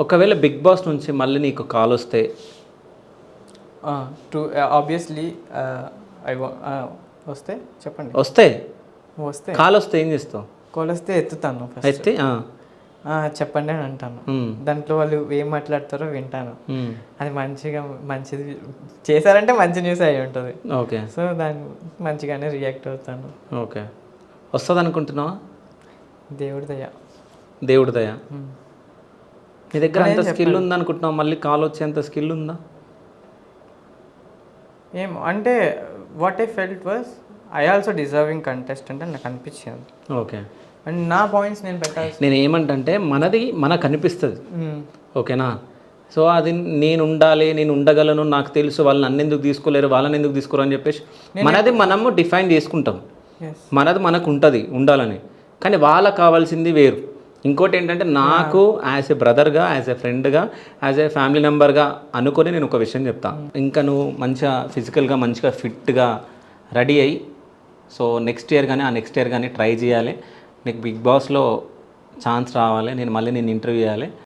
ఒకవేళ big boss నుంచి మళ్ళీ నీకు కాల్ వస్తే టు ఆబ్వియస్లీ వస్తే చెప్పండి. వస్తే కాల్ వస్తే ఏం చేస్తావు? కాల్ వస్తే ఎత్తుతాను ఫస్ట్. అయితే చెప్పండి అని అంటాను. దాంట్లో వాళ్ళు ఏం మాట్లాడతారో వింటాను. అది మంచిది చేశారంటే మంచి న్యూస్ అయి ఉంటుంది. ఓకే. సో దాన్ని మంచిగానే రియాక్ట్ అవుతాను. ఓకే. వస్తుంది అనుకుంటున్నావా? దేవుడి దయ. నీ దగ్గర అంత స్కిల్ ఉందనుకుంటున్నావు, మళ్ళీ కాల్ వచ్చేంత స్కిల్ ఉందా? ఏమో అంటే what I felt was I also deserving contestant అని నాకు అనిపించింది. ఓకే. అండ్ నా పాయింట్స్ నేను పెట్టాలి. నేను ఏమంటే మనది మనకు అనిపిస్తుంది, ఓకేనా? సో అది నేను ఉండాలి, నేను ఉండగలను, నాకు తెలుసు, వాళ్ళు నన్ను ఎందుకు తీసుకోలేరు, వాళ్ళని ఎందుకు తీసుకోరు అని చెప్పేసి మనది మనము డిఫైన్ చేసుకుంటాం. మనది మనకు ఉంటుంది ఉండాలని, కానీ వాళ్ళకు కావాల్సింది వేరు. ఇంకోటి ఏంటంటే నాకు యాజ్ ఏ బ్రదర్గా, యాజ్ ఏ ఫ్రెండ్గా, యాజ్ ఏ ఫ్యామిలీ మెంబర్గా అనుకొని నేను ఒక విషయం చెప్తాను. ఇంకా నువ్వు మంచిగా ఫిజికల్గా మంచిగా ఫిట్గా రెడీ అయ్యి, సో నెక్స్ట్ ఇయర్ కానీ ట్రై చేయాలి. నీకు బిగ్ బాస్లో ఛాన్స్ రావాలి, నేను మళ్ళీ ఇంటర్వ్యూ చేయాలి.